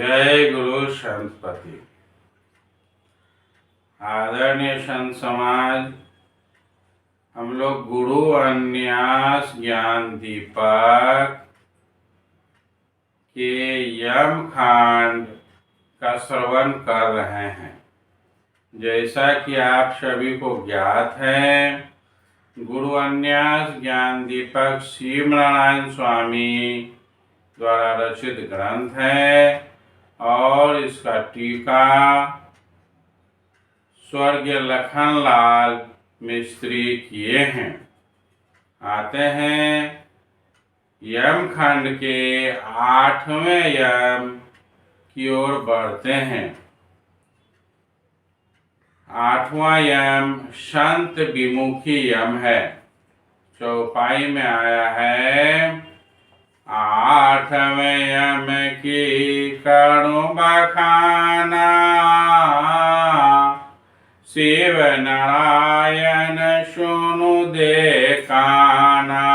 जय गुरु संतपति। आदरणीय संत समाज, हम लोग गुरु अन्यास ज्ञान दीपक के यमकांड का श्रवण कर रहे हैं। जैसा कि आप सभी को ज्ञात है, गुरु अन्यास ज्ञान दीपक शिवनारायण स्वामी द्वारा रचित ग्रंथ है और इसका टीका स्वर्गीय लखनलाल मिस्त्री किए हैं। आते हैं यमखंड के 8वें यम की ओर बढ़ते हैं। 8वां यम संत विमुखी यम है। चौपाई में आया है, 8वें यम की करूं बखाना, शिव नारायण सुनु दे काना।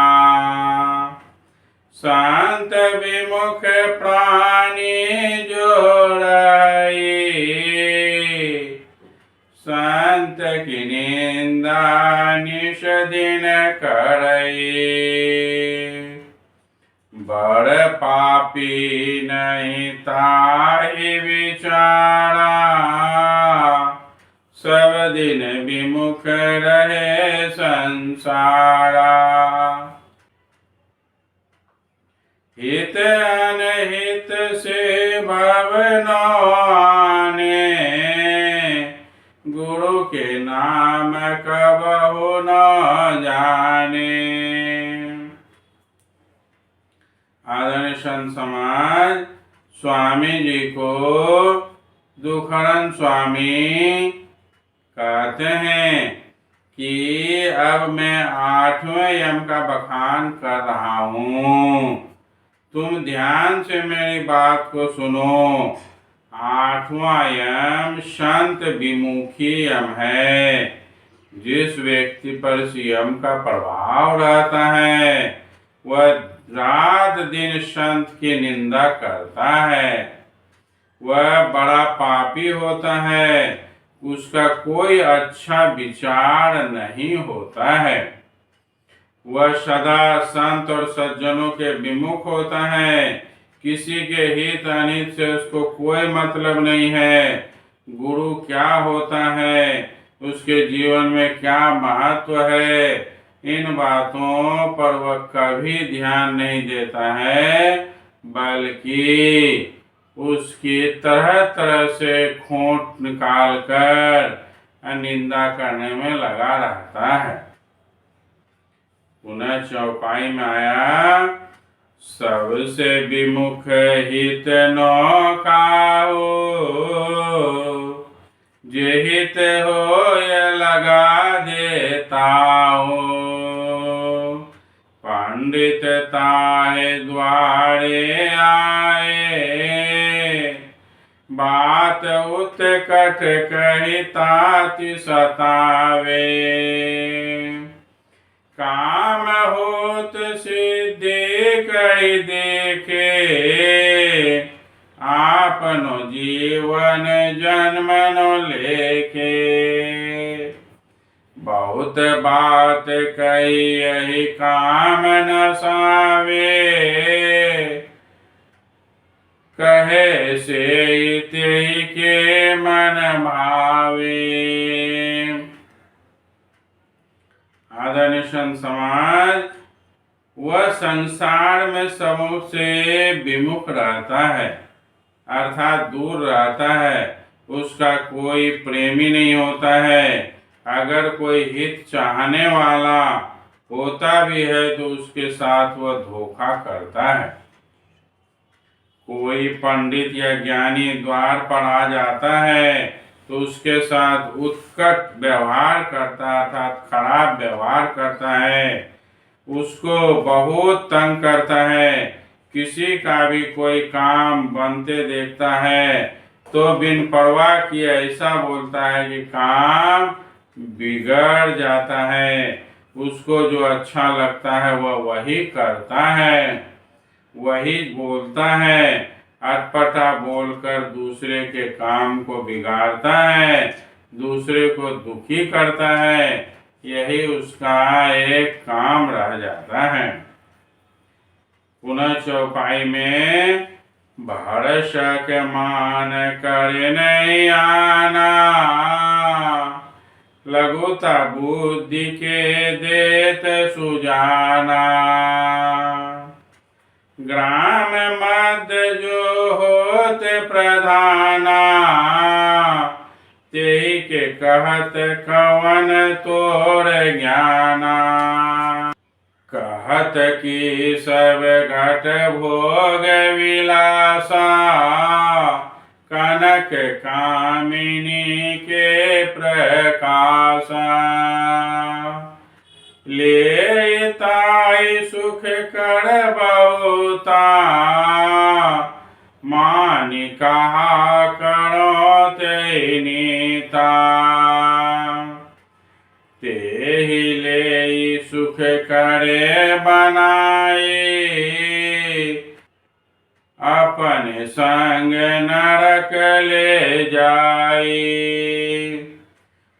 संत विमुख प्राणी जोड़ाई, संत की निंदा निश दिन करई। बड़ पापी नहीं ताहि विचारा, सब दिन विमुख रहे संसारा। हित अनहित से भव न आने, गुरु के नाम कबहु न जाने। आदरणीय संत समाज, स्वामी जी को दुखड़न स्वामी कहते हैं कि अब मैं 8वें यम का बखान कर रहा हूँ, तुम ध्यान से मेरी बात को सुनो। 8वां यम संत विमुखी यम है। जिस व्यक्ति पर इस यम का प्रभाव रहता है, वह रात दिन संत की निंदा करता है, वह बड़ा पापी होता है, उसका कोई अच्छा विचार नहीं होता है, वह सदा संत और सज्जनों के विमुख होता है, किसी के हित अनित से उसको कोई मतलब नहीं है। गुरु क्या होता है, उसके जीवन में क्या महत्व है, इन बातों पर वह कभी ध्यान नहीं देता है, बल्कि उसकी तरह तरह से खोट निकाल कर निंदा करने में लगा रहता है। पुनः चौपाई में आया, सबसे विमुख हित न काहू, जे हित हो ये लगा देता हो। पंडित ताहे द्वारे आए, बात उत्कट कही ताति सतावे। काम होत सिद्धि कही देखे, आपनो जीवन जन्म नो लेखे। बहुत बात कही यही काम न सावे, कहे से तेहि के मन भावे। आदरणीय संत समाज, वह संसार में सबों से विमुख रहता है, अर्थात दूर रहता है, उसका कोई प्रेमी नहीं होता है। अगर कोई हित चाहने वाला होता भी है तो उसके साथ वह धोखा करता है। कोई पंडित या ज्ञानी द्वार पर आ जाता है तो उसके साथ उत्कट व्यवहार करता अर्थात खराब व्यवहार करता है, उसको बहुत तंग करता है। किसी का भी कोई काम बनते देखता है तो बिन परवाह किए ऐसा बोलता है कि काम बिगड़ जाता है। उसको जो अच्छा लगता है वह वही करता है, वही बोलता है। अटपटा बोलकर दूसरे के काम को बिगाड़ता है, दूसरे को दुखी करता है, यही उसका एक काम रह जाता है। पुनः चौपाई में भरसक मान कर नहीं आना, लघुता बुद्धि के देत सुजाना। ग्राम मध्य जो होत प्रधाना, तेहि के कहत कवन तोर ज्ञाना। कहत कि सब घट भोग विलासा, कनक कामिनी के प्रकाशा। ले ताई सुख कर बहुता, मानि कहा करो ते नीता। तेहि ले सुख करे बनाए, अपने संग नरक ले जाए।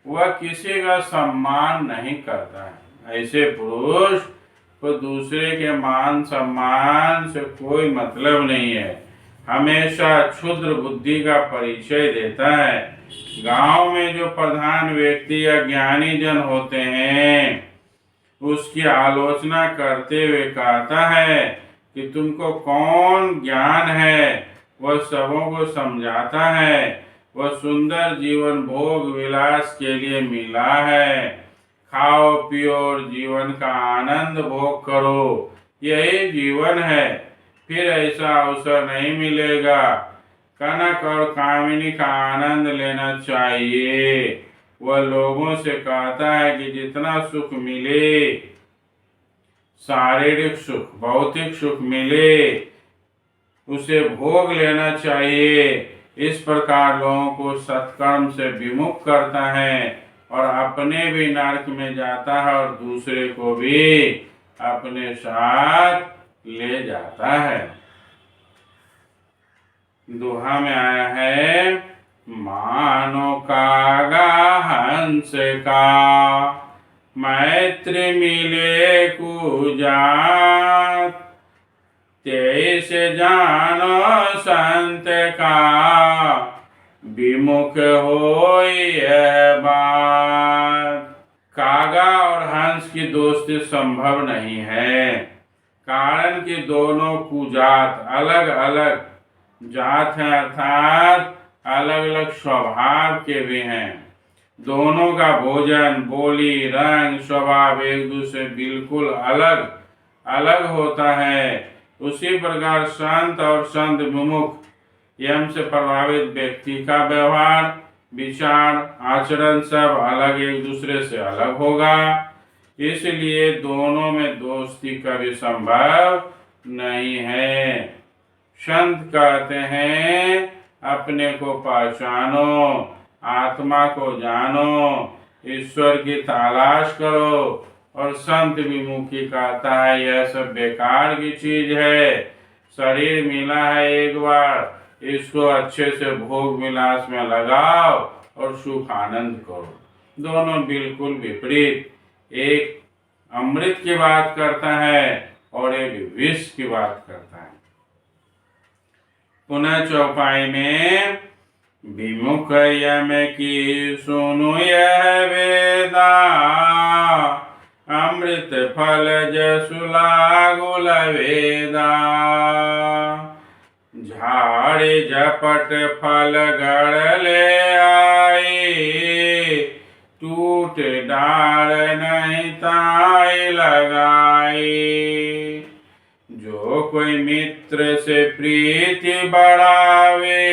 वह किसी का सम्मान नहीं करता है। ऐसे पुरुष को दूसरे के मान सम्मान से कोई मतलब नहीं है, हमेशा क्षुद्र बुद्धि का परिचय देता है। गांव में जो प्रधान व्यक्ति या ज्ञानी जन होते हैं, उसकी आलोचना करते हुए कहता है कि तुमको कौन ज्ञान है, वह सबों को समझाता है। वह सुंदर जीवन भोग विलास के लिए मिला है। खाओ पियो और जीवन का आनंद भोग करो, यही जीवन है, फिर ऐसा अवसर नहीं मिलेगा। कनक और कामिनी का आनंद लेना चाहिए। वह लोगों से कहता है कि जितना सुख मिले, शारीरिक सुख, भौतिक सुख मिले, उसे भोग लेना चाहिए। इस प्रकार लोगों को सत्कर्म से विमुख करता है और अपने भी नरक में जाता है और दूसरे को भी अपने साथ ले जाता है। दोहा में आया है, मानो कागा हंस का, मैत्री मिले कुजात। तेईस जानो संत का, विमुख होई यह बात। कागा और हंस की दोस्ती संभव नहीं है, कारण कि दोनों कुजात, अलग अलग जात हैं, अर्थात अलग अलग स्वभाव के भी हैं। दोनों का भोजन, बोली, रंग, स्वभाव एक दूसरे बिल्कुल अलग अलग होता है। उसी प्रकार संत और संत विमुख यम से प्रभावित व्यक्ति का व्यवहार, विचार, आचरण सब अलग, एक दूसरे से अलग होगा। इसलिए दोनों में दोस्ती कभी संभव नहीं है। संत कहते हैं, अपने को पहचानो, आत्मा को जानो, ईश्वर की तलाश करो। और संत विमुखी कहता है, यह सब बेकार की चीज है, शरीर मिला है एक बार, इसको अच्छे से भोग विलास में लगाओ और सुख आनंद करो। दोनों बिल्कुल विपरीत, एक अमृत की बात करता है और एक विष की बात करता है। पुनः चौपाई में, विमुख यम की सुनु यह वेदा, अमृत फल जसु लागु लवेदा। झाड़ी झपट फल गड़ ले आए, टूट डाल नहीं ताई लगाए। जो कोई मित्र से प्रीति बढ़ावे,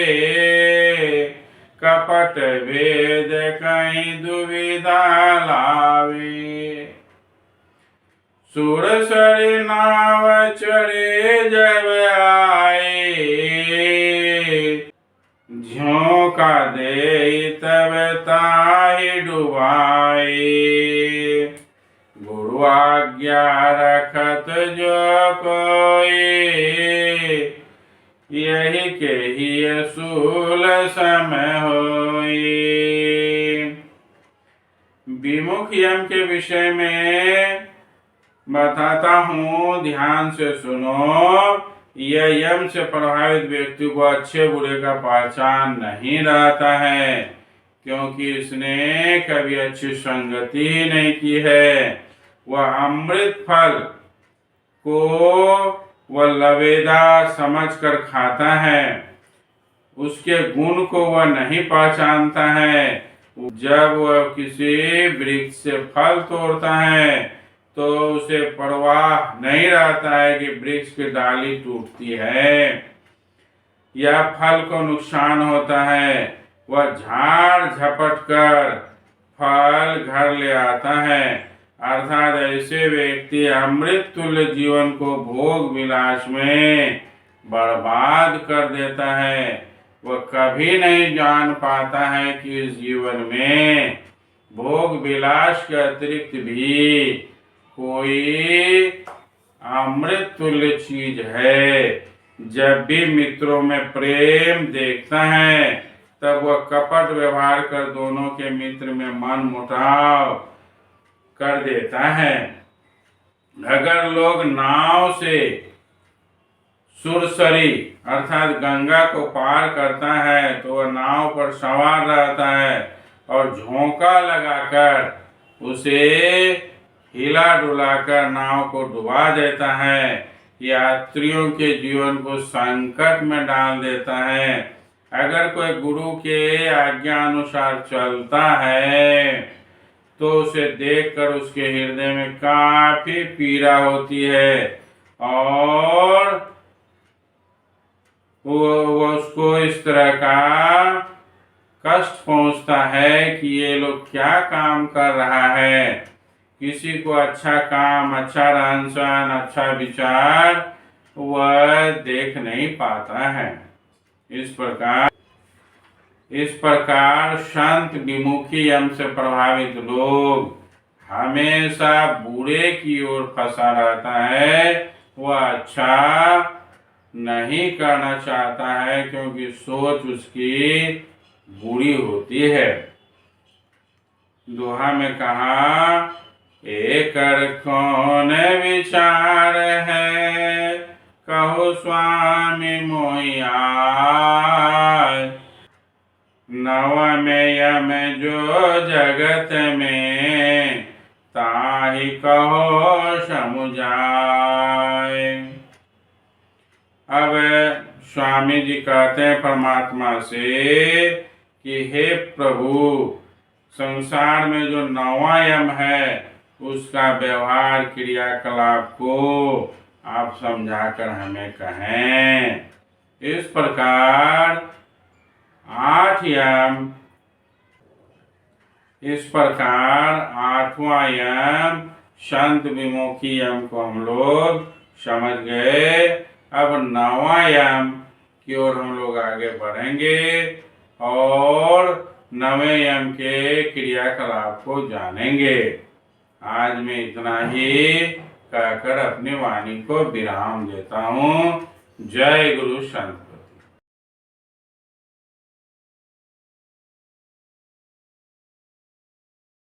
कपट भेद कहीं दुविधा लावे। सुरसरी नाव चढ़े जब आए, झोंका दे तब ताहि डुबाए। गुरु आज्ञा रखत जो कोई, यही के ही असूल समय होई। विमुख यम के विषय में बताता हूँ, ध्यान से सुनो। यह यम से प्रभावित व्यक्ति को अच्छे बुरे का पहचान नहीं रहता है, क्योंकि इसने कभी अच्छी संगति ही नहीं की है। वह अमृत फल को वह लवेदा समझकर खाता है, उसके गुण को वह नहीं पहचानता है। जब वह किसी वृक्ष से फल तोड़ता है तो उसे परवाह नहीं रहता है कि वृक्ष की डाली टूटती है या फल को नुकसान होता है। वह झाड़ झपट कर फल घर ले आता है। अर्थात ऐसे व्यक्ति अमृत तुल्य जीवन को भोग विलास में बर्बाद कर देता है। वह कभी नहीं जान पाता है कि इस जीवन में भोग विलास के अतिरिक्त भी कोई अमृत तुल्य चीज है। जब भी मित्रों में प्रेम देखता है तब वह कपट व्यवहार कर दोनों के मित्र में मन मुटाव कर देता है। अगर लोग नाव से सुरसरी अर्थात गंगा को पार करता है तो वह नाव पर सवार रहता है और झोंका लगाकर उसे हिला डुलाकर नाव को डुबा देता है, यात्रियों के जीवन को संकट में डाल देता है। अगर कोई गुरु के आज्ञा अनुसार चलता है तो उसे देखकर उसके हृदय में काफी पीड़ा होती है और वो उसको इस तरह का कष्ट पहुंचता है कि ये लोग क्या काम कर रहा है। किसी को अच्छा काम, अच्छा रहन सहन, अच्छा विचार वह देख नहीं पाता है। इस प्रकार संत विमुखी यम से प्रभावित लोग हमेशा बुरे की ओर फंसा रहता है। वह अच्छा नहीं करना चाहता है क्योंकि सोच उसकी बुरी होती है। दोहा में कहा, एकर कौन विचार है, कहो स्वामी मोहि आय। नव में यम जो जगत में, ताहि कहो समुझाय। अब स्वामी जी कहते हैं परमात्मा से कि हे प्रभु, संसार में जो नवा यम है उसका व्यवहार क्रियाकलाप को आप समझाकर हमें कहें। इस प्रकार 8 यम, इस प्रकार 8वां यम संत विमुखी यम को हम लोग समझ गए। अब 9वां यम की ओर हम लोग आगे बढ़ेंगे और 9वें यम के क्रियाकलाप को जानेंगे। आज मैं इतना ही कहकर अपनी वाणी को विराम देता हूँ। जय गुरु संत।